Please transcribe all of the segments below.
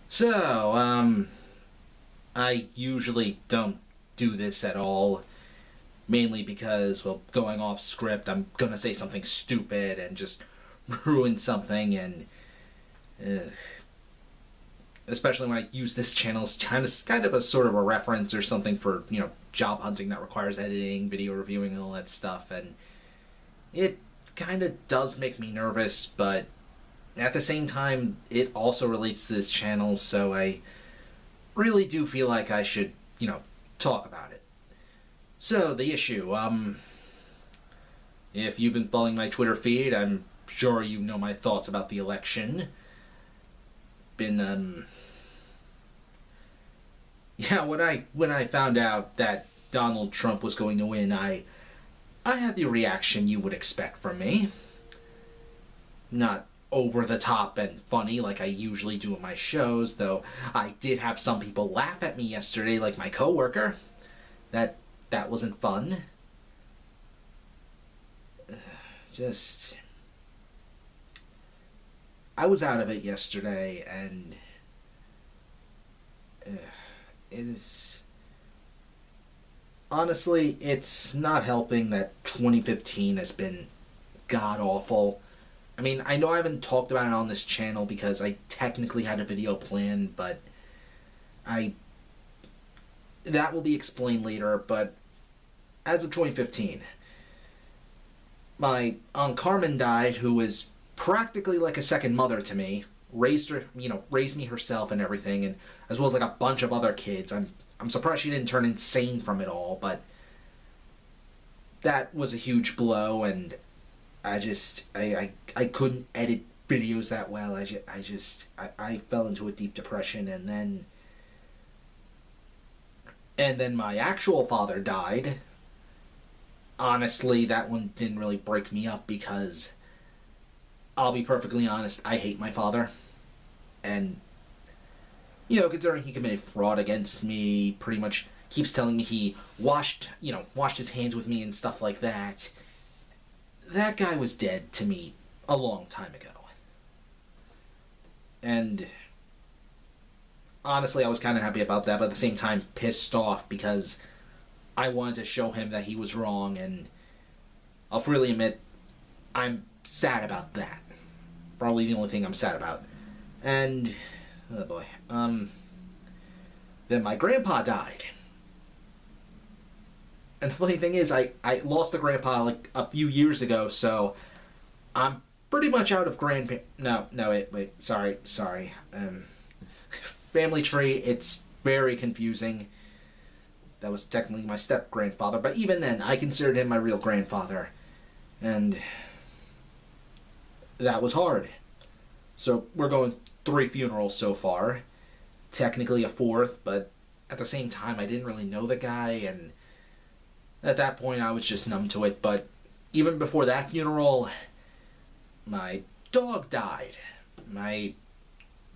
So, I usually don't do this at all, mainly because, well, going off script, I'm gonna say something stupid and just ruin something, and uh, especially when I use this channel as kind of a sort of a reference or something for, job hunting that requires editing, video reviewing, and all that stuff, and it kind of does make me nervous, but at the same time, it also relates to this channel, so I really do feel like I should, talk about it. So, the issue, if you've been following my Twitter feed, I'm sure you know my thoughts about the election. Been, yeah, when I found out that Donald Trump was going to win, I had the reaction you would expect from me. Not over the top and funny like I usually do in my shows, though I did have some people laugh at me yesterday, like my coworker. That wasn't fun. Just I was out of it yesterday, and it is honestly, it's not helping that 2015 has been god awful. I mean, I know I haven't talked about it on this channel because I technically had a video planned, but I that will be explained later. But as of 2015, my Aunt Carmen died, who was practically like a second mother to me. Raised her, raised me herself and everything, and as well as like a bunch of other kids. I'm surprised she didn't turn insane from it all, but that was a huge blow, and I couldn't edit videos that well. I fell into a deep depression, and then my actual father died. Honestly, that one didn't really break me up because I'll be perfectly honest, I hate my father. And, considering he committed fraud against me, pretty much keeps telling me he washed his hands with me and stuff like that. That guy was dead to me a long time ago. And honestly, I was kind of happy about that, but at the same time, pissed off because I wanted to show him that he was wrong, and I'll freely admit, I'm sad about that. Probably the only thing I'm sad about. And, oh boy, then my grandpa died. And the funny thing is, I lost a grandpa like a few years ago, so I'm pretty much out of grandpa. No, no, wait, sorry. Family tree, it's very confusing. That was technically my step grandfather, but even then, I considered him my real grandfather, and that was hard. So we're going 3 funerals so far, technically a 4th, but at the same time, I didn't really know the guy, and at that point, I was just numb to it. But even before that funeral, my dog died. My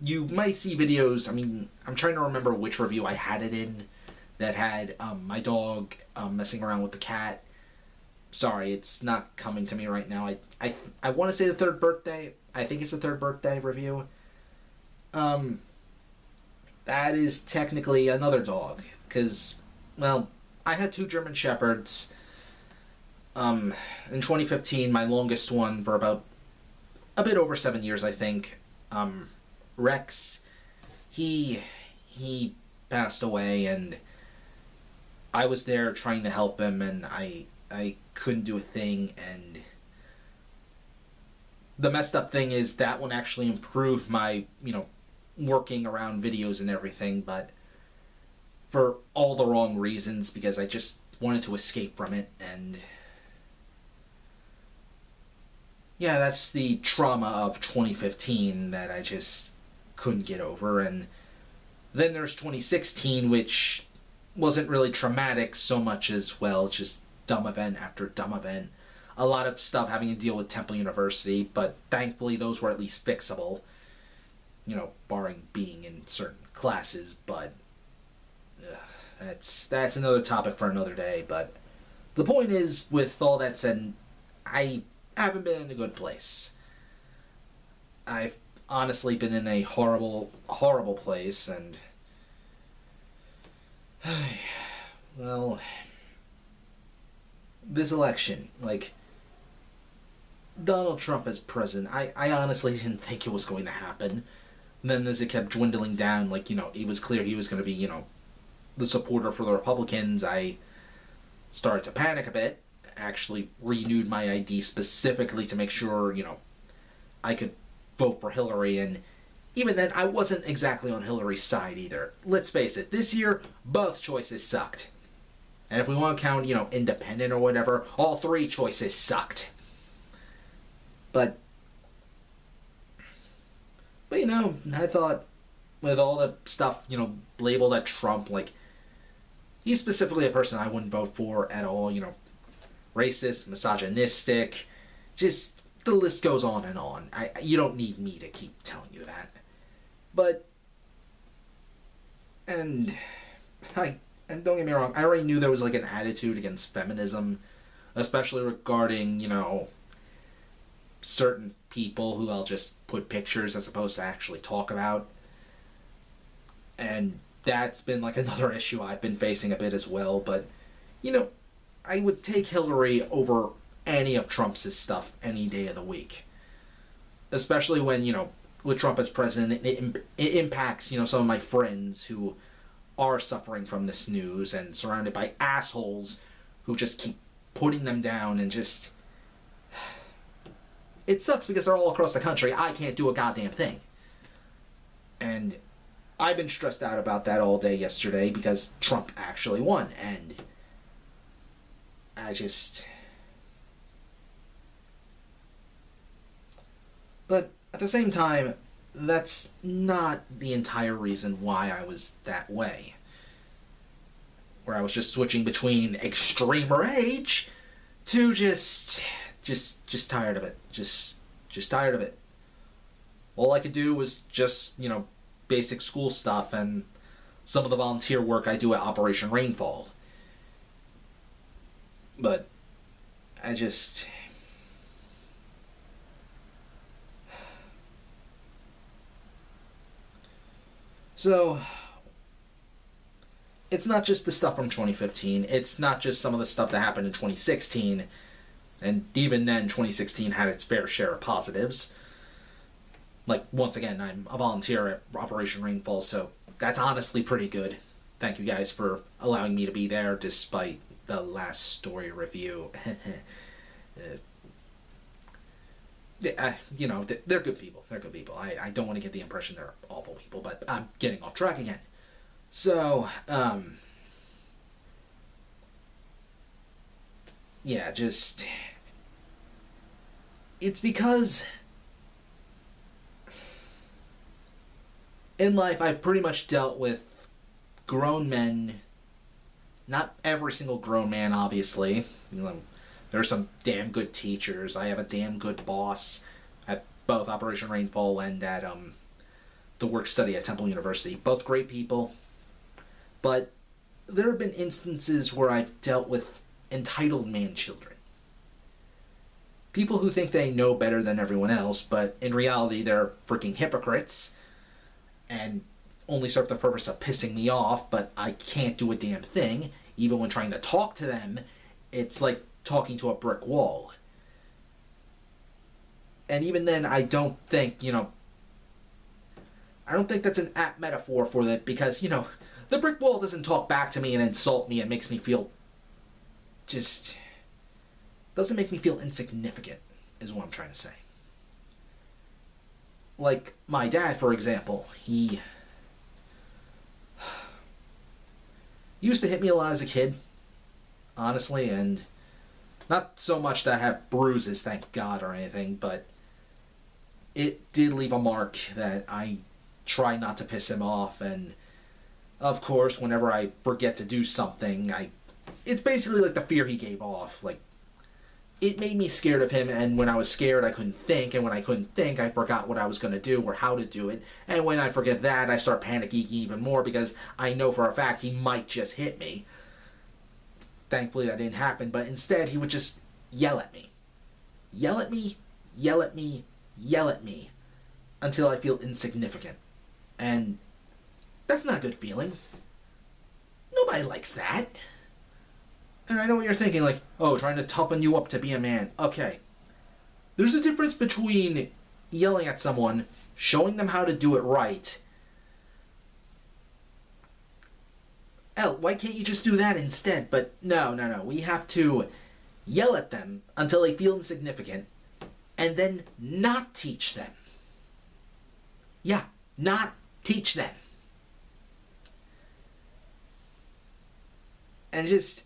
You might see videos. I mean, I'm trying to remember which review I had it in that had my dog messing around with the cat. Sorry, it's not coming to me right now. I want to say the 3rd birthday. I think it's the 3rd birthday review. Um, that is technically another dog because, well, I had 2 German Shepherds. In 2015, my longest one for about a bit over 7 years, I think. Rex, he passed away, and I was there trying to help him, and I couldn't do a thing. And the messed up thing is that one actually improved my working around videos and everything, but for all the wrong reasons because I just wanted to escape from it. And yeah, that's the trauma of 2015 that I just couldn't get over. And then there's 2016, which wasn't really traumatic so much as, well, it's just dumb event after dumb event. A lot of stuff having to deal with Temple University, but thankfully those were at least fixable, barring being in certain classes. But that's another topic for another day. But the point is, with all that said, I haven't been in a good place. I've honestly been in a horrible, horrible place, and well, this election, like, Donald Trump as president, I honestly didn't think it was going to happen. And then as it kept dwindling down, like, it was clear he was going to be, the supporter for the Republicans, I started to panic a bit. Actually renewed my ID specifically to make sure, I could vote for Hillary. And even then, I wasn't exactly on Hillary's side either. Let's face it, this year, both choices sucked. And if we want to count, independent or whatever, all three choices sucked. But I thought with all the stuff, labeled at Trump, like, he's specifically a person I wouldn't vote for at all, racist, misogynistic, just the list goes on and on. You don't need me to keep telling you that. But, and don't get me wrong, I already knew there was like an attitude against feminism, especially regarding, certain people who I'll just put pictures as opposed to actually talk about. And that's been like another issue I've been facing a bit as well. But, I would take Hillary over any of Trump's stuff any day of the week. Especially when, with Trump as president, it impacts, some of my friends who are suffering from this news and surrounded by assholes who just keep putting them down and just... It sucks because they're all across the country. I can't do a goddamn thing. And I've been stressed out about that all day yesterday because Trump actually won. And I just... But at the same time, that's not the entire reason why I was that way. Where I was just switching between extreme rage to just tired of it. Just tired of it. All I could do was just, basic school stuff and some of the volunteer work I do at Operation Rainfall. But I just... So, it's not just the stuff from 2015. It's not just some of the stuff that happened in 2016. And even then, 2016 had its fair share of positives. Like, once again, I'm a volunteer at Operation Rainfall, so that's honestly pretty good. Thank you guys for allowing me to be there, despite the last story review. They're good people. They're good people. I don't want to get the impression they're awful people, but I'm getting off track again. So, yeah, just... It's because... In life, I've pretty much dealt with grown men. Not every single grown man, obviously. There are some damn good teachers. I have a damn good boss at both Operation Rainfall and at the work study at Temple University. Both great people. But there have been instances where I've dealt with entitled man-children. People who think they know better than everyone else, but in reality they're freaking hypocrites and only serve the purpose of pissing me off, but I can't do a damn thing. Even when trying to talk to them, it's like talking to a brick wall. And even then, I don't think, I don't think that's an apt metaphor for that, because, the brick wall doesn't talk back to me and insult me and makes me feel doesn't make me feel insignificant, is what I'm trying to say. Like my dad, for example, he used to hit me a lot as a kid, honestly, and not so much that I have bruises, thank God, or anything, but it did leave a mark that I try not to piss him off. And of course, whenever I forget to do something, it's basically like the fear he gave off. Like, it made me scared of him, and when I was scared, I couldn't think, and when I couldn't think, I forgot what I was going to do or how to do it, and when I forget that, I start panicking even more because I know for a fact he might just hit me. Thankfully, that didn't happen, but instead, he would just yell at me. Yell at me, yell at me, yell at me. until I feel insignificant. And that's not a good feeling. Nobody likes that. And I know what you're thinking, like, oh, trying to toughen you up to be a man. Okay. There's a difference between yelling at someone, showing them how to do it right. Hell, why can't you just do that instead? But no. We have to yell at them until they feel insignificant, and then not teach them. Yeah, not teach them. And just,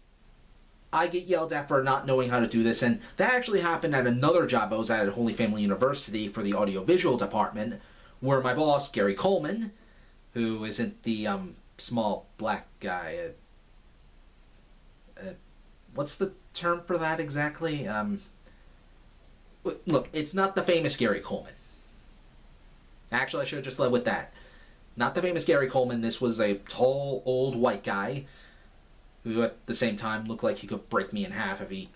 I get yelled at for not knowing how to do this, and that actually happened at another job I was at Holy Family University for the audiovisual department, where my boss, Gary Coleman, who isn't the small black guy, what's the term for that exactly? Look, it's not the famous Gary Coleman. Actually, I should have just led with that. Not the famous Gary Coleman. This was a tall, old white guy who at the same time looked like he could break me in half if he,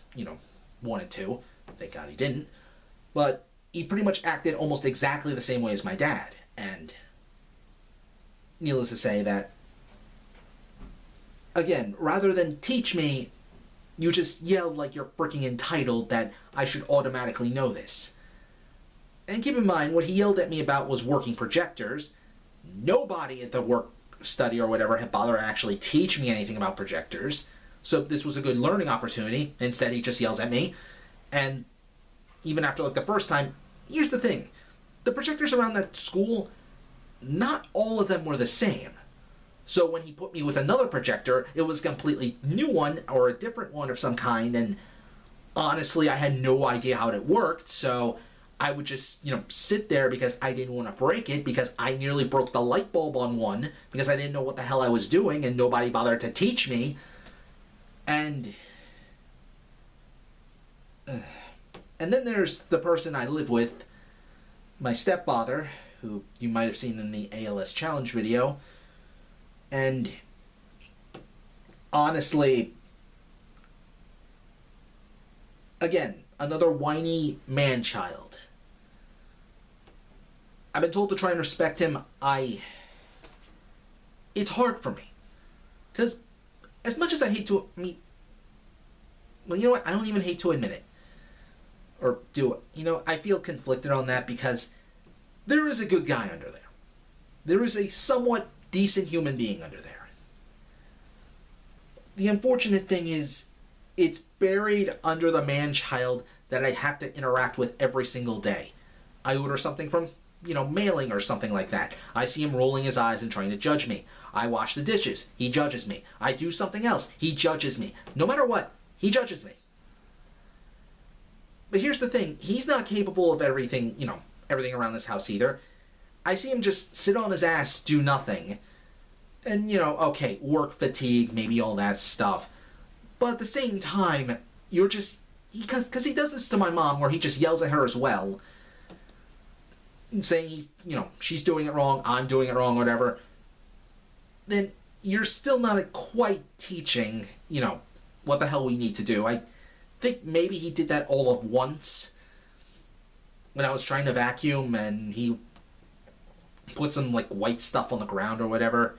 wanted to. Thank God he didn't. But he pretty much acted almost exactly the same way as my dad. And needless to say that, again, rather than teach me, you just yelled like you're freaking entitled that I should automatically know this. And keep in mind, what he yelled at me about was working projectors. Nobody at the work study or whatever had bothered to actually teach me anything about projectors. So this was a good learning opportunity. Instead, he just yells at me. And even after the first time, here's the thing. The projectors around that school, not all of them were the same. So when he put me with another projector, it was a completely new one or a different one of some kind. And honestly, I had no idea how it worked. So I would just, sit there because I didn't want to break it, because I nearly broke the light bulb on one because I didn't know what the hell I was doing and nobody bothered to teach me. And then there's the person I live with, my stepfather, who you might have seen in the ALS challenge video. And honestly, again, another whiny man-child. I've been told to try and respect him. It's hard for me. Because as much as I hate to... well, you know what? I don't even hate to admit it. Or do it. I feel conflicted on that because there is a good guy under there. There is a somewhat decent human being under there. The unfortunate thing is, it's buried under the man-child that I have to interact with every single day. I order something from, mailing or something like that. I see him rolling his eyes and trying to judge me. I wash the dishes. He judges me. I do something else. He judges me. No matter what, he judges me. But here's the thing. He's not capable of everything, everything around this house either. I see him just sit on his ass, do nothing. And, okay, work fatigue, maybe all that stuff. But at the same time, you're just... Because he does this to my mom, where he just yells at her as well. Saying she's doing it wrong, I'm doing it wrong, whatever. Then you're still not quite teaching, what the hell we need to do. I think maybe he did that all at once. When I was trying to vacuum and he put some, white stuff on the ground or whatever.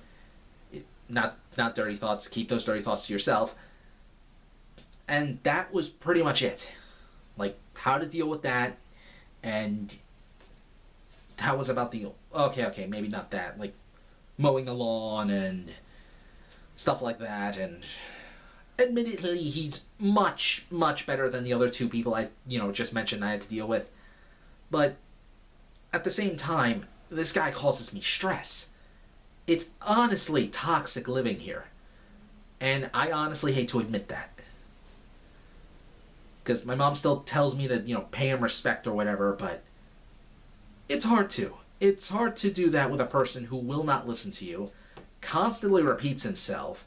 Not dirty thoughts. Keep those dirty thoughts to yourself. And that was pretty much it. How to deal with that. And that was about the... Okay, maybe not that. Mowing the lawn and stuff like that. And admittedly, he's much, much better than the other two people I, just mentioned I had to deal with. But at the same time, this guy causes me stress. It's honestly toxic living here. And I honestly hate to admit that. Because my mom still tells me to, pay him respect or whatever, but it's hard to. It's hard to do that with a person who will not listen to you, constantly repeats himself,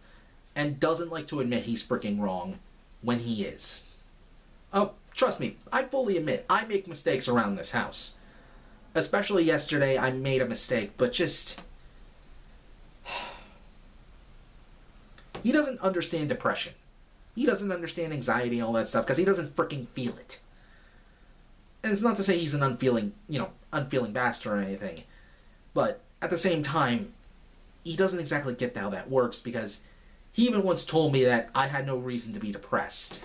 and doesn't like to admit he's freaking wrong when he is. Oh, trust me, I fully admit I make mistakes around this house. Especially yesterday, I made a mistake, but just... He doesn't understand depression. He doesn't understand anxiety and all that stuff because he doesn't freaking feel it. And it's not to say he's an unfeeling bastard or anything, but at the same time, he doesn't exactly get how that works, because he even once told me that I had no reason to be depressed.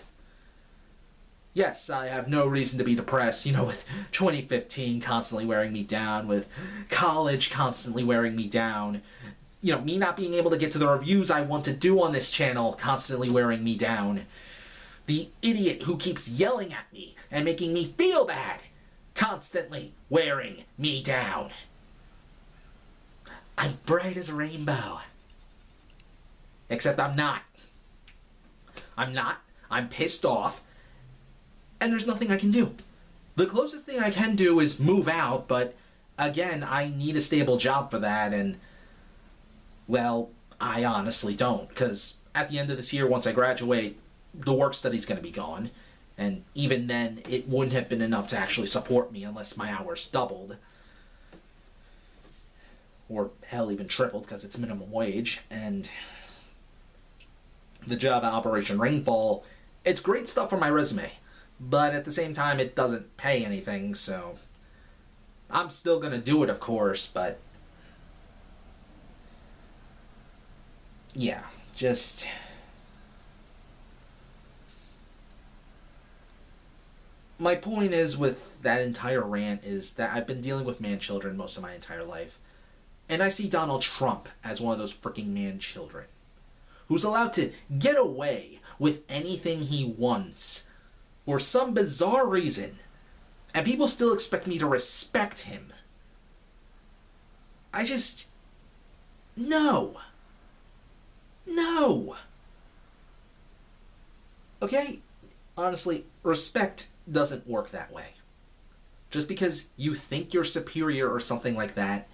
Yes, I have no reason to be depressed, with 2015 constantly wearing me down, with college constantly wearing me down, me not being able to get to the reviews I want to do on this channel constantly wearing me down. The idiot who keeps yelling at me and making me feel bad constantly wearing me down. I'm bright as a rainbow. Except I'm not. I'm not. I'm pissed off. And there's nothing I can do. The closest thing I can do is move out, but again, I need a stable job for that, and, well, I honestly don't, because at the end of this year, once I graduate, the work study's going to be gone, and even then, it wouldn't have been enough to actually support me unless my hours doubled. Or, hell, even tripled, because it's minimum wage, and the job at Operation Rainfall, it's great stuff for my resume, but at the same time, it doesn't pay anything, so I'm still going to do it, of course, but yeah, just my point is with that entire rant is that I've been dealing with man-children most of my entire life, and I see Donald Trump as one of those freaking man-children who's allowed to get away with anything he wants for some bizarre reason, and people still expect me to respect him. No. Okay? Honestly, respect doesn't work that way. Just because you think you're superior or something like that,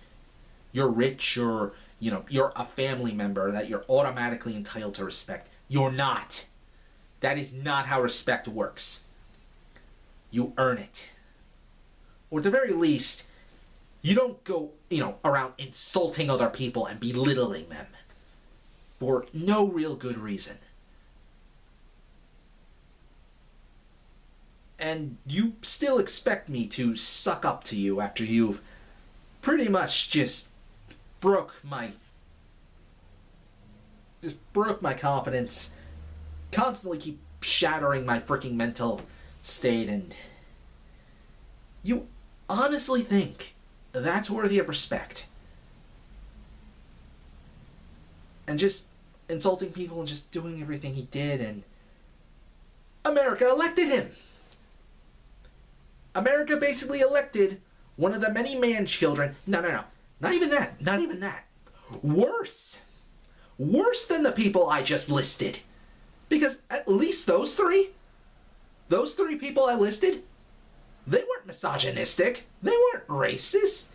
you're rich or, you're a family member that you're automatically entitled to respect. You're not. That is not how respect works. You earn it. Or at the very least, you don't go, around insulting other people and belittling them for no real good reason. And you still expect me to suck up to you after you've pretty much just broke my confidence, constantly keep shattering my freaking mental state, and you honestly think that's worthy of respect? And just insulting people and just doing everything he did, and America elected him. America basically elected one of the many man-children. No. Not even that. Worse than the people I just listed. Because at least those three people I listed, they weren't misogynistic. They weren't racist.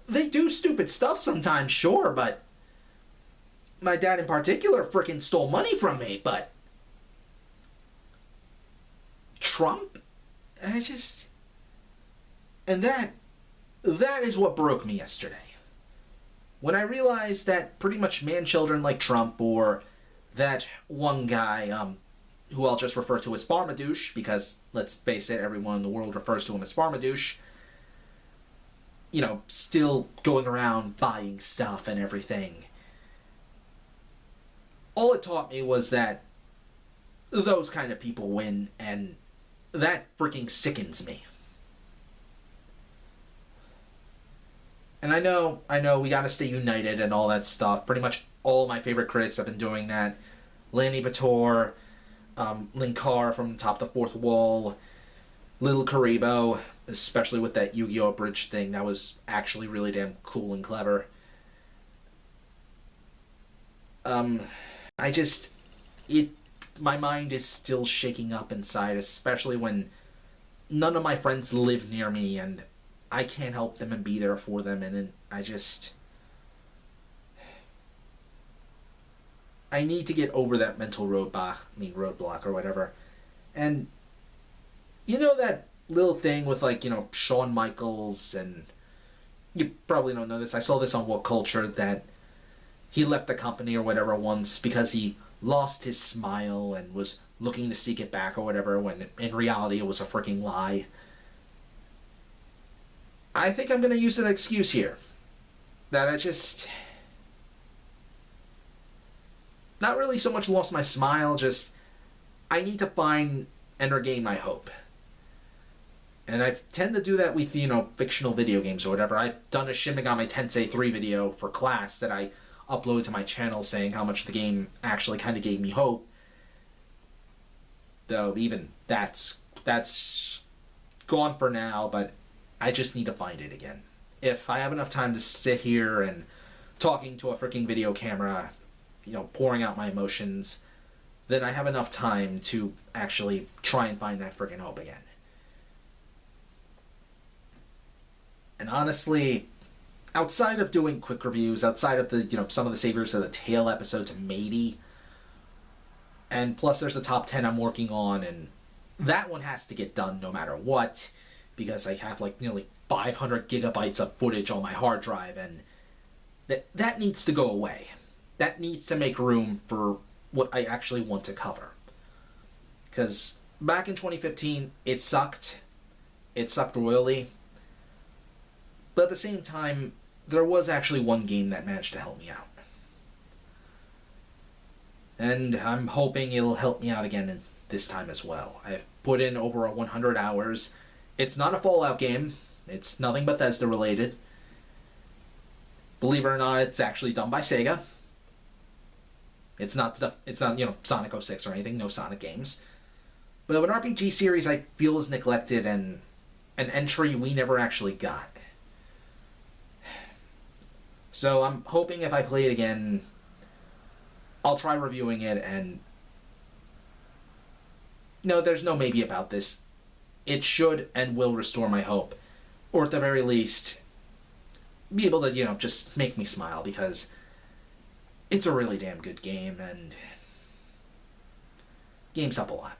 They do stupid stuff sometimes, sure, but my dad in particular frickin' stole money from me, but Trump? And that is what broke me yesterday. When I realized that pretty much man-children like Trump, or that one guy, who I'll just refer to as Farmadouche, because, let's face it, everyone in the world refers to him as Farmadouche, still going around buying stuff and everything. All it taught me was that those kind of people win, and that freaking sickens me. And I know, we gotta stay united and all that stuff. Pretty much all my favorite critics have been doing that. Lanny Bator, Linkar from Top the Fourth Wall, Little Karibo, especially with that Yu-Gi-Oh! Bridge thing. That was actually really damn cool and clever. My mind is still shaking up inside, especially when none of my friends live near me and I can't help them and be there for them, and I need to get over that mental roadblock or whatever. And that little thing with Shawn Michaels, and you probably don't know this, I saw this on What Culture, that he left the company or whatever once because he lost his smile and was looking to seek it back or whatever, when in reality it was a freaking lie. I think I'm going to use an excuse here. That I just... not really so much lost my smile, just... I need to find and regain my hope. And I tend to do that with, fictional video games or whatever. I've done a Shin Megami Tensei 3 video for class that I uploaded to my channel saying how much the game actually kind of gave me hope. Though even that's gone for now, but I just need to find it again. If I have enough time to sit here and talking to a freaking video camera, pouring out my emotions, then I have enough time to actually try and find that freaking hope again. And honestly, outside of doing quick reviews, outside of the, some of the Saviors of the Tale episodes, maybe, and plus there's the top 10 I'm working on, and that one has to get done no matter what, because I have like nearly 500 gigabytes of footage on my hard drive, and that needs to go away. That needs to make room for what I actually want to cover. Because back in 2015, it sucked. It sucked royally. But at the same time, there was actually one game that managed to help me out. And I'm hoping it'll help me out again this time as well. I've put in over 100 hours. It's not a Fallout game. It's nothing Bethesda related. Believe it or not, it's actually done by Sega. It's not Sonic 06 or anything, no Sonic games. But an RPG series I feel is neglected and an entry we never actually got. So I'm hoping if I play it again, I'll try reviewing it, and no, there's no maybe about this. It should and will restore my hope. Or at the very least, be able to, just make me smile, because it's a really damn good game, and games help a lot.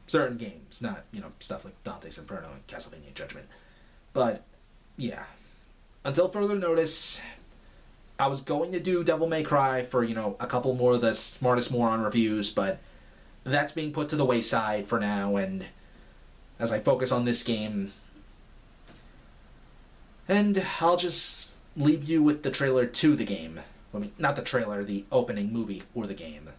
Certain games, not, stuff like Dante's Inferno and Castlevania Judgment. But, yeah. Until further notice, I was going to do Devil May Cry for, a couple more of the Smartest Moron reviews, but that's being put to the wayside for now, and as I focus on this game, and I'll just leave you with the trailer to the game. I mean, not the trailer, the opening movie for the game.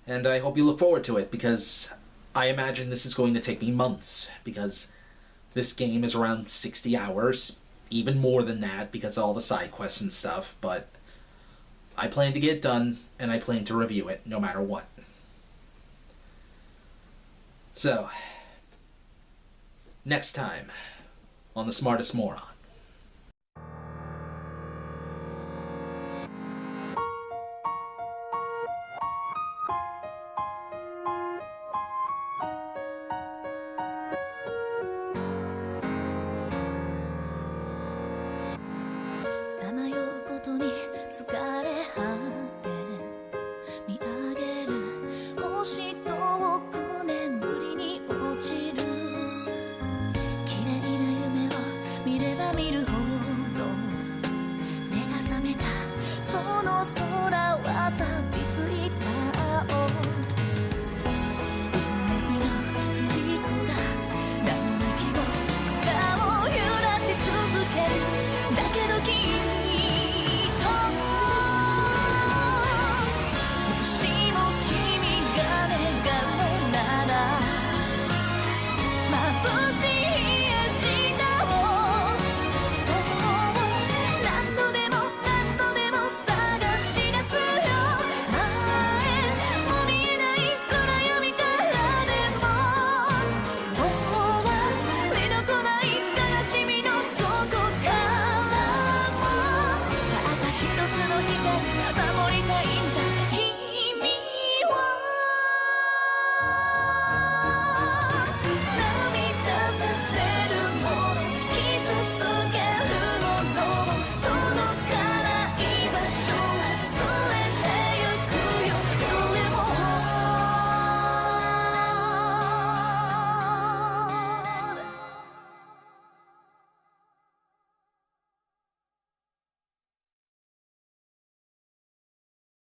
And I hope you look forward to it, because I imagine this is going to take me months, because this game is around 60 hours, even more than that because of all the side quests and stuff, but I plan to get it done, and I plan to review it no matter what. So, next time on The Smartest Moron.